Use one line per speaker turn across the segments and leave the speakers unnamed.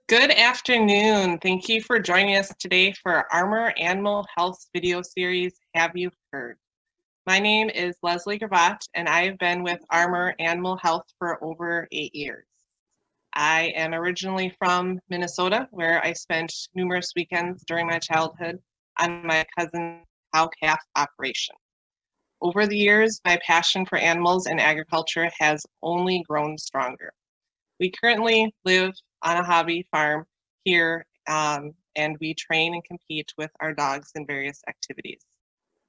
Good afternoon. Thank you for joining us today for our Armor Animal Health video series, Have You Heard? My name is Leslie Gravatt, and I have been with Armor Animal Health for over 8 years. I am originally from Minnesota, where I spent numerous weekends during my childhood on my cousin's cow-calf operation. Over the years, my passion for animals and agriculture has only grown stronger. We currently live on a hobby farm here, and we train and compete with our dogs in various activities.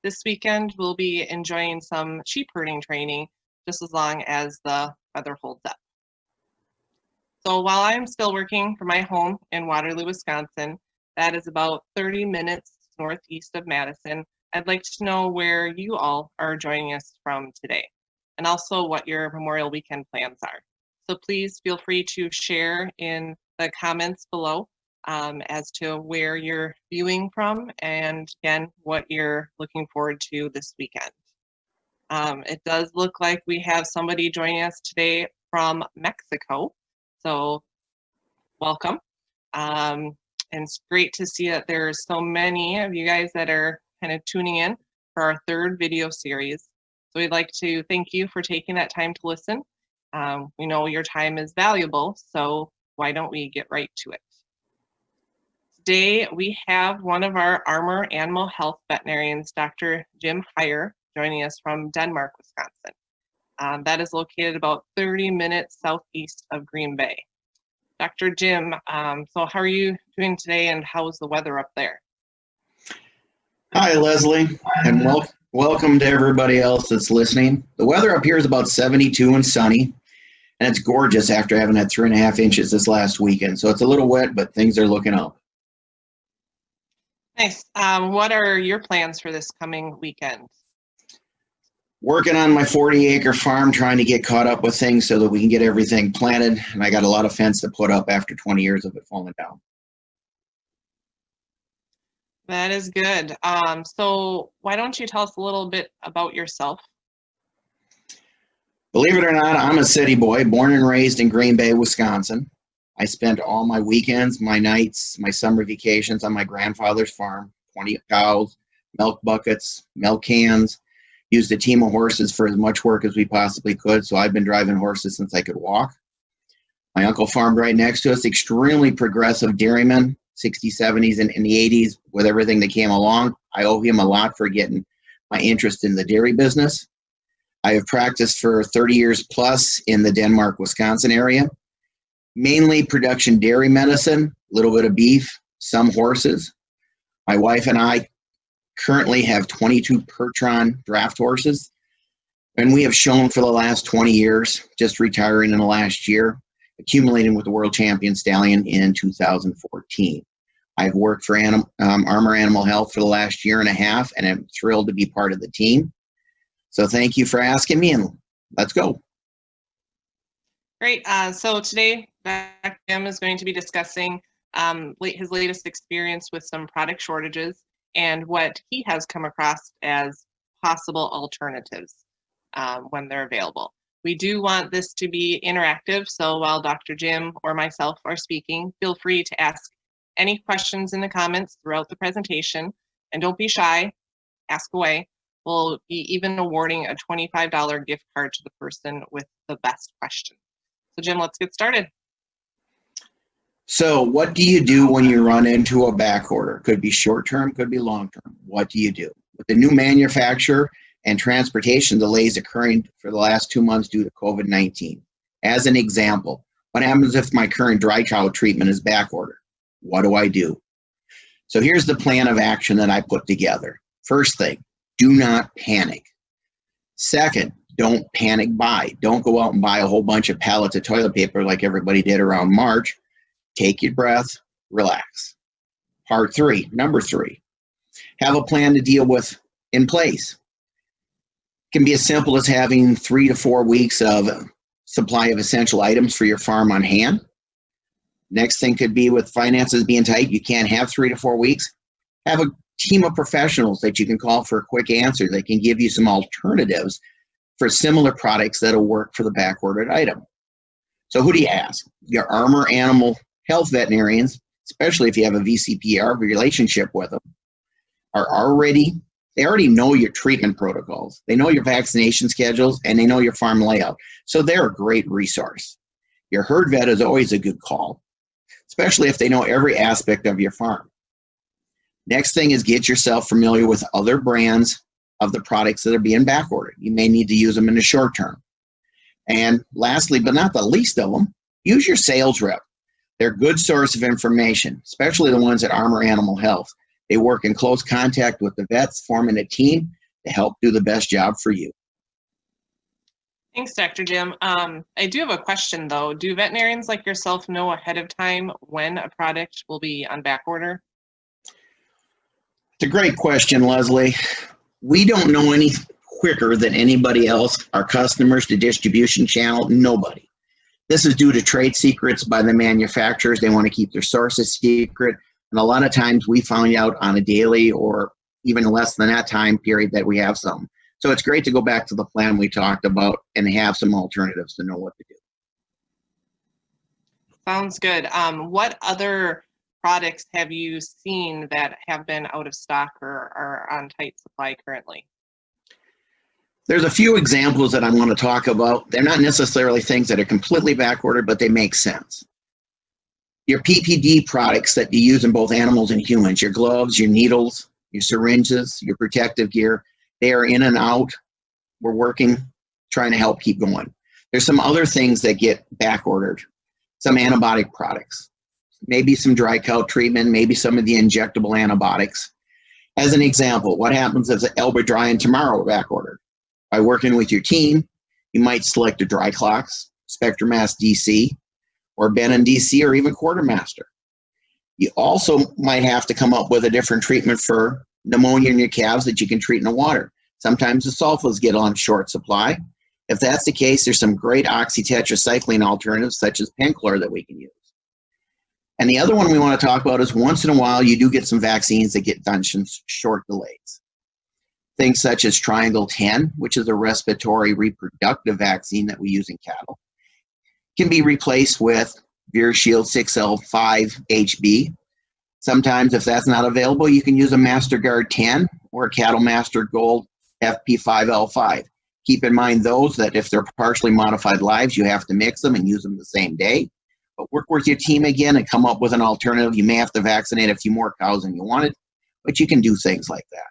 This weekend, we'll be enjoying some sheep herding training just as long as the weather holds up. So while I'm still working from my home in Waterloo, Wisconsin, that is about 30 minutes northeast of Madison, I'd like to know where you all are joining us from today, and also what your Memorial Weekend plans are. So please feel free to share in the comments below as to where you're viewing from and again, what you're looking forward to this weekend. It does look like we have somebody joining us today from Mexico. So welcome. And it's great to see that there's so many of you guys that are kind of tuning in for our third video series. So we'd like to thank you for taking that time to listen. We know your time is valuable, so why don't we get right to it? Today, we have one of our Armor Animal Health veterinarians, Dr. Jim Heyer, joining us from Denmark, Wisconsin. That is located about 30 minutes southeast of Green Bay. Dr. Jim, so how are you doing today, and how's the weather up there?
Hi, Leslie, and welcome to everybody else that's listening. The weather up here is about 72 and sunny. And it's gorgeous after having had 3.5 inches this last weekend. So it's a little wet, but things are looking up.
Nice. What are your plans for this coming weekend?
Working on my 40-acre farm, trying to get caught up with things so that we can get everything planted. And I got a lot of fence to put up after 20 years of it falling down.
That is good. So why don't you tell us a little bit about yourself?
Believe it or not, I'm a city boy, born and raised in Green Bay, Wisconsin. I spent all my weekends, my nights, my summer vacations on my grandfather's farm, 20 cows, milk buckets, milk cans, used a team of horses for as much work as we possibly could. So I've been driving horses since I could walk. My uncle farmed right next to us, extremely progressive dairyman, 60s, 70s, and in the 80s with everything that came along. I owe him a lot for getting my interest in the dairy business. I have practiced for 30 years plus in the Denmark, Wisconsin area, mainly production dairy medicine, a little bit of beef, some horses. My wife and I currently have 22 Pertron draft horses, and we have shown for the last 20 years, just retiring in the last year, accumulating with the World Champion Stallion in 2014. I've worked for Armor Animal Health for the last 1.5 years, and I'm thrilled to be part of the team. So thank you for asking me, and let's go.
Great. So today, Dr. Jim is going to be discussing his latest experience with some product shortages and what he has come across as possible alternatives when they're available. We do want this to be interactive, so while Dr. Jim or myself are speaking, feel free to ask any questions in the comments throughout the presentation, and don't be shy, ask away. We'll be even awarding a $25 gift card to the person with the best question. So Jim, let's get started.
So what do you do when you run into a back order? Could be short-term, could be long-term. What do you do? With the new manufacturer and transportation delays occurring for the last 2 months due to COVID-19. As an example, what happens if my current dry cow treatment is back ordered? What do I do? So here's the plan of action that I put together. First thing, do not panic. Second, don't panic buy. Don't go out and buy a whole bunch of pallets of toilet paper like everybody did around March. Take your breath, relax. Number three, have a plan to deal with in place. It can be as simple as having 3 to 4 weeks of supply of essential items for your farm on hand. Next thing could be with finances being tight, you can't have 3 to 4 weeks. Have a team of professionals that you can call for a quick answer that can give you some alternatives for similar products that'll work for the back ordered item. So who do you ask? Your Armor Animal health veterinarians, especially if you have a VCPR relationship with them, they already know your treatment protocols. They know your vaccination schedules, and they know your farm layout. So they're a great resource. Your herd vet is always a good call, especially if they know every aspect of your farm. Next thing is get yourself familiar with other brands of the products that are being back ordered. You may need to use them in the short term. And lastly, but not the least of them, use your sales rep. They're a good source of information, especially the ones at Armor Animal Health. They work in close contact with the vets, forming a team to help do the best job for you.
Thanks, Dr. Jim. I do have a question, though. Do veterinarians like yourself know ahead of time when a product will be on back order?
It's a great question, Leslie. We don't know any quicker than anybody else. Our customers, the distribution channel, nobody. This is due to trade secrets by the manufacturers. They want to keep their sources secret. And a lot of times we find out on a daily or even less than that time period that we have some. So it's great to go back to the plan we talked about and have some alternatives to know what to do.
Sounds good. What other products have you seen that have been out of stock or are on tight supply currently?
There's a few examples that I'm going to talk about. They're not necessarily things that are completely back ordered, but they make sense. Your PPD products that you use in both animals and humans, your gloves, your needles, your syringes, your protective gear, they are in and out. We're working, trying to help keep going. There's some other things that get back ordered, some antibiotic products, maybe some dry cow treatment, maybe some of the injectable antibiotics. As an example, what happens if Elba Dry and Tomorrow are back ordered? By working with your team, you might select a Dry Clox, Spectramask DC, or Benon DC, or even Quartermaster. You also might have to come up with a different treatment for pneumonia in your calves that you can treat in the water. Sometimes the sulfas get on short supply. If that's the case, there's some great oxytetracycline alternatives such as Penchlor that we can use. And the other one we want to talk about is once in a while you do get some vaccines that get done short delays. Things such as Triangle 10, which is a respiratory reproductive vaccine that we use in cattle, can be replaced with ViraShield 6L5 HB. Sometimes if that's not available, you can use a MasterGuard 10 or a Cattle Master Gold FP5L5. Keep in mind those that if they're partially modified lives, you have to mix them and use them the same day. But work with your team again and come up with an alternative. You may have to vaccinate a few more cows than you wanted, but you can do things like that.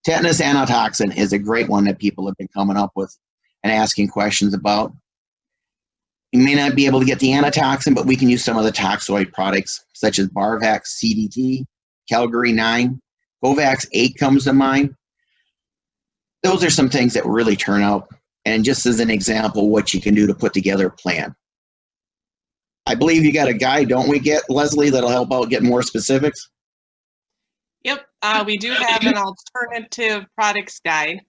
Tetanus antitoxin is a great one that people have been coming up with and asking questions about. You may not be able to get the antitoxin, but we can use some of the toxoid products such as Barvax CDT, Calgary 9, Govax 8 comes to mind. Those are some things that really turn out, and just as an example, what you can do to put together a plan. I believe you got a guide, don't we, Leslie, that'll help out get more specifics?
Yep, we do have an alternative products guide.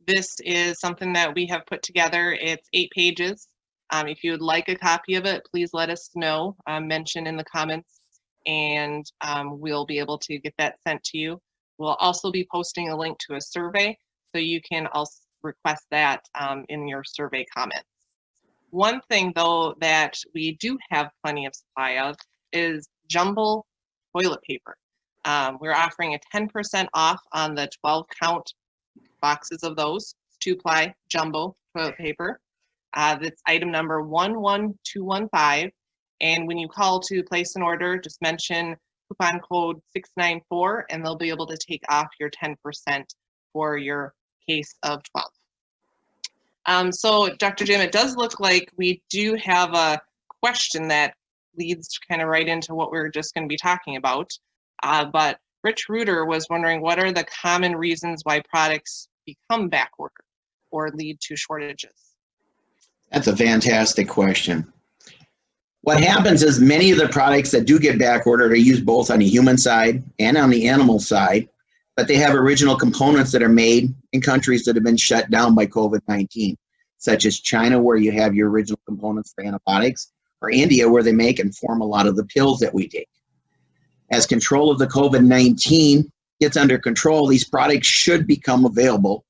This is something that we have put together. It's 8 pages. If you would like a copy of it, please let us know, mention in the comments, and we'll be able to get that sent to you. We'll also be posting a link to a survey, so you can also request that in your survey comments. One thing, though, that we do have plenty of supply of is jumbo toilet paper. We're offering a 10% off on the 12-count boxes of those 2-ply jumbo toilet paper. That's item number 11215. And when you call to place an order, just mention coupon code 694, and they'll be able to take off your 10% for your case of 12. So, Dr. Jim, it does look like we do have a question that leads kind of right into what we're just going to be talking about. But Rich Reuter was wondering, what are the common reasons why products become backordered or lead to shortages?
That's a fantastic question. What happens is many of the products that do get backordered are used both on the human side and on the animal side, but they have original components that are made in countries that have been shut down by COVID-19, such as China, where you have your original components for antibiotics, or India, where they make and form a lot of the pills that we take. As control of the COVID-19 gets under control, these products should become available,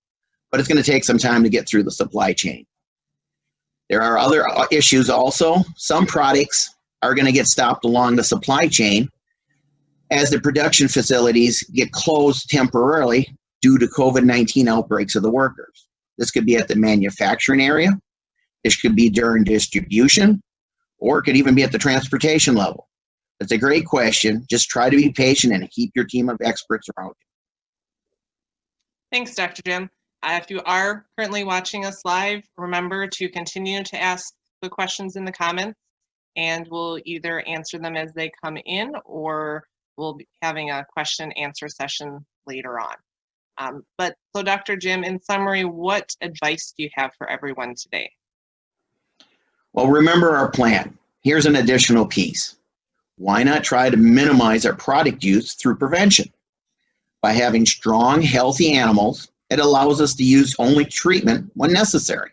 but it's going to take some time to get through the supply chain. There are other issues also. Some products are going to get stopped along the supply chain as the production facilities get closed temporarily due to COVID-19 outbreaks of the workers. This could be at the manufacturing area, this could be during distribution, or it could even be at the transportation level. It's a great question. Just try to be patient and keep your team of experts around you.
Thanks, Dr. Jim. If you are currently watching us live, remember to continue to ask the questions in the comments, and we'll either answer them as they come in, or we'll be having a question and answer session later on. So Dr. Jim, in summary, what advice do you have for everyone today?
Well, remember our plan. Here's an additional piece. Why not try to minimize our product use through prevention? By having strong, healthy animals, it allows us to use only treatment when necessary.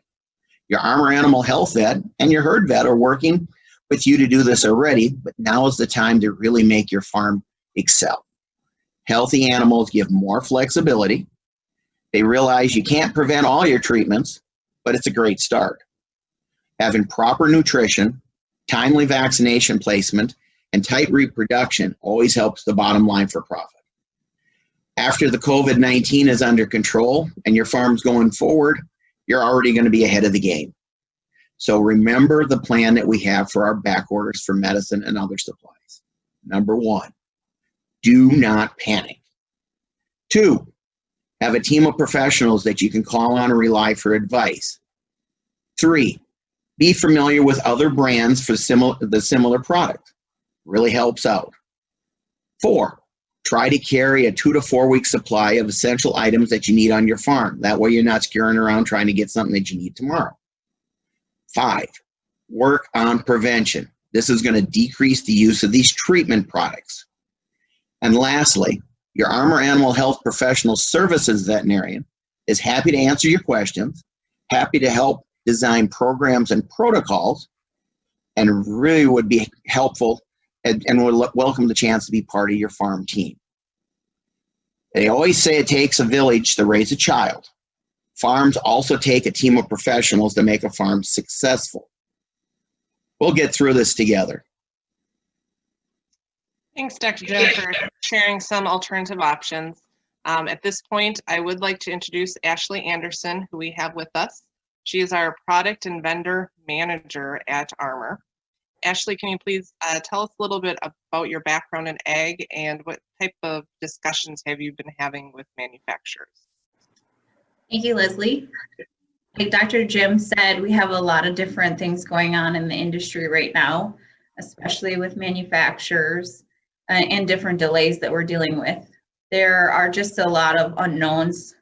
Your Armor Animal Health vet and your herd vet are working with you to do this already, but now is the time to really make your farm excel. Healthy animals give more flexibility. They realize you can't prevent all your treatments, but it's a great start. Having proper nutrition, timely vaccination placement, and tight reproduction always helps the bottom line for profit. After the COVID-19 is under control and your farm's going forward, you're already going to be ahead of the game. So remember the plan that we have for our back orders for medicine and other supplies. Number 1, do not panic. 2, have a team of professionals that you can call on and rely for advice. 3, be familiar with other brands for the similar product. Really helps out. 4, try to carry a 2 to 4 week supply of essential items that you need on your farm. That way you're not scurrying around trying to get something that you need tomorrow. 5, work on prevention. This is going to decrease the use of these treatment products. And lastly, your Armor Animal Health Professional Services veterinarian is happy to answer your questions, happy to help design programs and protocols, and really would be helpful and would welcome the chance to be part of your farm team. They always say it takes a village to raise a child. Farms also take a team of professionals to make a farm successful. We'll get through this together.
Thanks, Dr. Jim, for sharing some alternative options. At this point, I would like to introduce Ashley Anderson, who we have with us. She is our product and vendor manager at Armor. Ashley, can you please tell us a little bit about your background in ag and what type of discussions have you been having with manufacturers?
Thank you, Leslie. Like Dr. Jim said, we have a lot of different things going on in the industry right now, especially with manufacturers and different delays that we're dealing with. There are just a lot of unknowns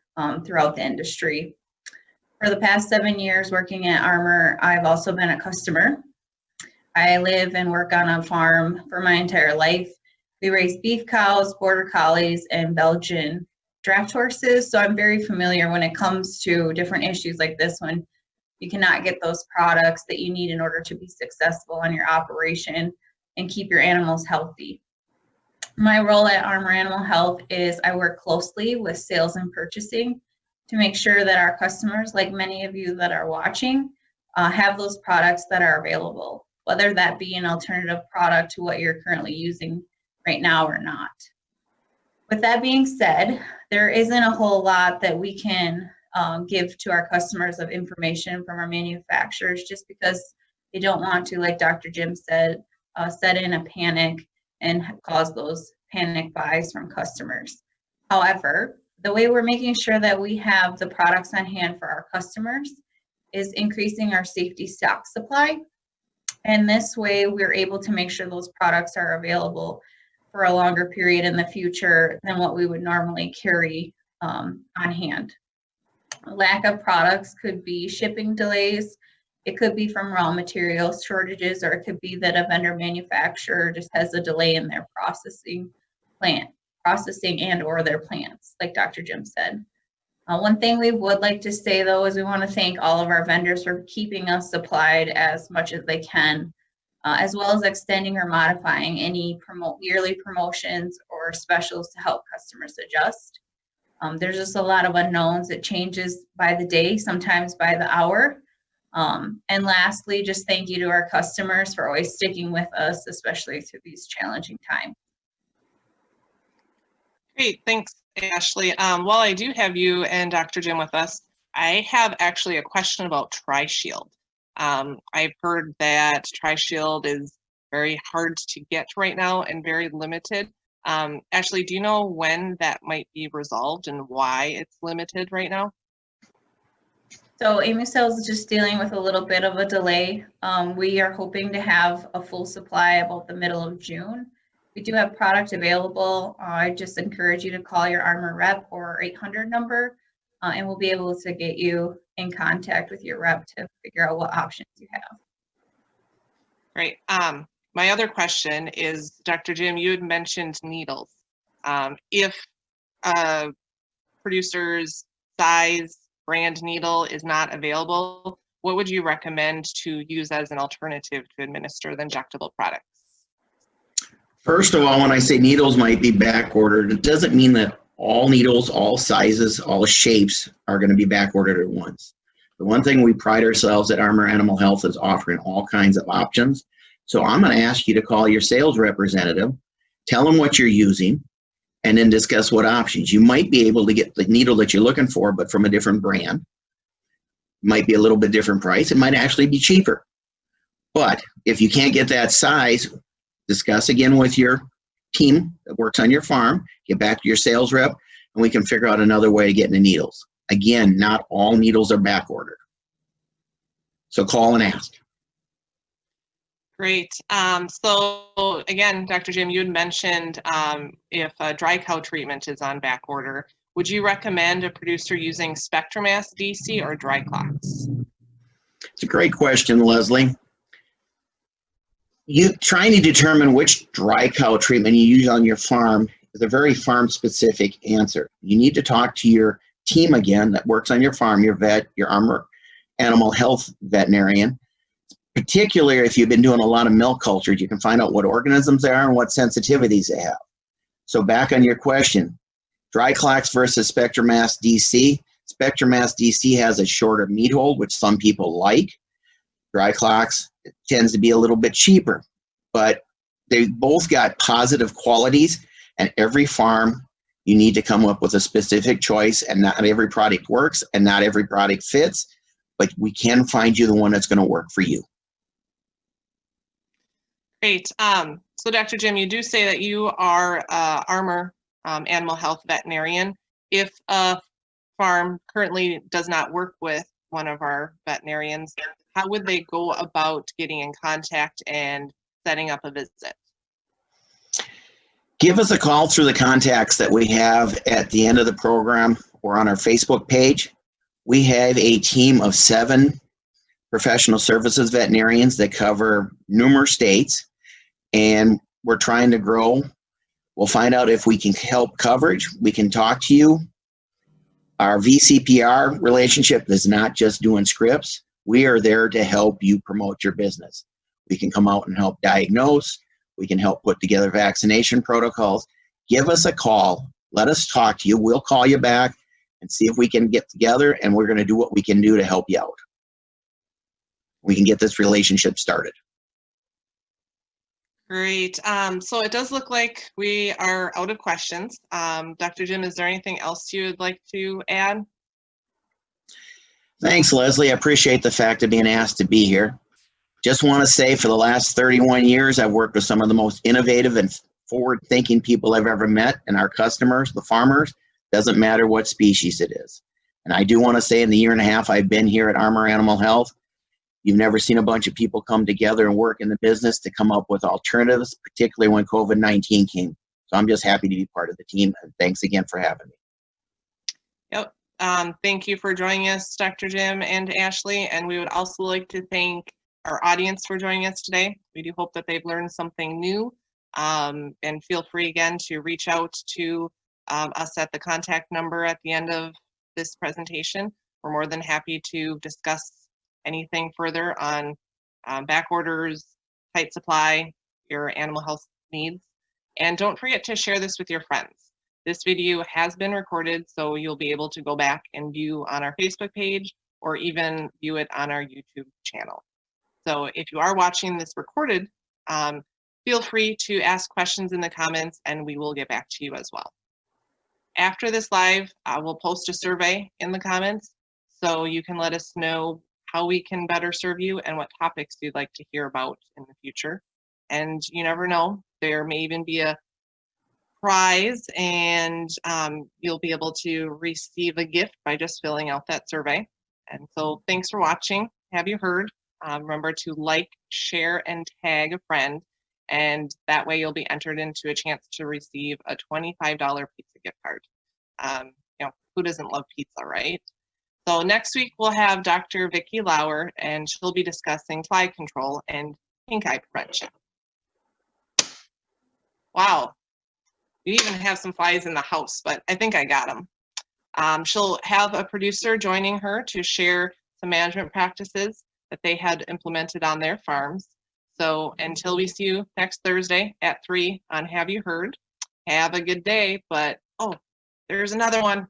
throughout the industry. For the past 7 years working at Armor, I've also been a customer. I live and work on a farm for my entire life. We raise beef cows, border collies, and Belgian draft horses. So I'm very familiar when it comes to different issues like this one. You cannot get those products that you need in order to be successful on your operation and keep your animals healthy. My role at Armor Animal Health is I work closely with sales and purchasing to make sure that our customers, like many of you that are watching, have those products that are available, whether that be an alternative product to what you're currently using right now or not. With that being said, there isn't a whole lot that we can give to our customers of information from our manufacturers just because they don't want to, like Dr. Jim said, set in a panic and cause those panic buys from customers. However, the way we're making sure that we have the products on hand for our customers is increasing our safety stock supply. And this way we're able to make sure those products are available for a longer period in the future than what we would normally carry on hand. Lack of products could be shipping delays. It could be from raw materials shortages, or it could be that a vendor manufacturer just has a delay in their processing and or their plants, like Dr. Jim said. One thing we would like to say though is we want to thank all of our vendors for keeping us supplied as much as they can, as well as extending or modifying any yearly promotions or specials to help customers adjust. There's just a lot of unknowns. It changes by the day, sometimes by the hour. And lastly, just thank you to our customers for always sticking with us, especially through these challenging times.
Great, thanks, Ashley. While I do have you and Dr. Jim with us, I have actually a question about TriShield. I've heard that TriShield is very hard to get right now and very limited. Ashley, do you know when that might be resolved and why it's limited right now?
So AmyCell is just dealing with a little bit of a delay. We are hoping to have a full supply about the middle of June. We do have product available. I just encourage you to call your Armor rep or 800 number, and we'll be able to get you in contact with your rep to figure out what options you have.
Great. My other question is, Dr. Jim, you had mentioned needles. If a producer's size brand needle is not available, what would you recommend to use as an alternative to administer the injectable products?
First of all, when I say needles might be back ordered, it doesn't mean that all needles, all sizes, all shapes are going to be back ordered at once. The one thing we pride ourselves at Armor Animal Health is offering all kinds of options. So I'm going to ask you to call your sales representative, tell them what you're using, and then discuss what options. You might be able to get the needle that you're looking for, but from a different brand. Might be a little bit different price. It might actually be cheaper. But if you can't get that size, discuss again with your team that works on your farm, get back to your sales rep, and we can figure out another way of getting the needles. Again, not all needles are back ordered. So call and ask.
Great. So again, Dr. Jim, you had mentioned if a dry cow treatment is on back order, would you recommend a producer using SpectraMass DC or DryClox?
It's a great question, Leslie. You trying to determine which dry cow treatment you use on your farm is a very farm-specific answer. You need to talk to your team again that works on your farm, your vet, your Armor Animal Health veterinarian. Particularly if you've been doing a lot of milk cultures, you can find out what organisms they are and what sensitivities they have. So back on your question, DryClox versus SpectraMass DC. SpectraMass DC has a shorter meat hold, which some people like. DryClox tends to be a little bit cheaper, but they both got positive qualities, and every farm you need to come up with a specific choice, and not every product works and not every product fits, but we can find you the one that's going to work for you.
Great. So Dr. Jim, you do say that you are Armor Animal Health veterinarian. If a farm currently does not work with one of our veterinarians, how would they go about getting in contact and setting up a visit?
Give us a call through the contacts that we have at the end of the program or on our Facebook page. We have a team of 7 professional services veterinarians that cover numerous states, and we're trying to grow. We'll find out if we can help coverage. We can talk to you. Our VCPR relationship is not just doing scripts. We are there to help you promote your business. We can come out and help diagnose. We can help put together vaccination protocols. Give us a call. Let us talk to you. We'll call you back and see if we can get together, and we're going to do what we can do to help you out. We can get this relationship started.
Great. So it does look like we are out of questions. Dr. Jim, is there anything else you would like to add?
Thanks, Leslie. I appreciate the fact of being asked to be here. Just want to say for the last 31 years, I've worked with some of the most innovative and forward-thinking people I've ever met, and our customers, the farmers, doesn't matter what species it is. And I do want to say in the year and a half I've been here at Armor Animal Health, you've never seen a bunch of people come together and work in the business to come up with alternatives, particularly when COVID-19 came. So I'm just happy to be part of the team, and thanks again for having me.
Yep. Thank you for joining us, Dr. Jim and Ashley, and we would also like to thank our audience for joining us today. We do hope that they've learned something new, and feel free again to reach out to us at the contact number at the end of this presentation. We're more than happy to discuss anything further on back orders, tight supply, your animal health needs. And don't forget to share this with your friends. This video has been recorded, so you'll be able to go back and view on our Facebook page or even view it on our YouTube channel. So if you are watching this recorded, feel free to ask questions in the comments and we will get back to you as well. After this live, we'll post a survey in the comments so you can let us know how we can better serve you and what topics you'd like to hear about in the future. And you never know, there may even be a prize and you'll be able to receive a gift by just filling out that survey. And so thanks for watching. Have you heard? Remember to like, share, and tag a friend. And that way you'll be entered into a chance to receive a $25 pizza gift card. Who doesn't love pizza, right? So next week we'll have Dr. Vicki Lauer, and she'll be discussing fly control and pink eye prevention. Wow, you even have some flies in the house, but I think I got them. She'll have a producer joining her to share some management practices that they had implemented on their farms. So until we see you next Thursday at 3 on Have You Heard, have a good day. But, oh, there's another one.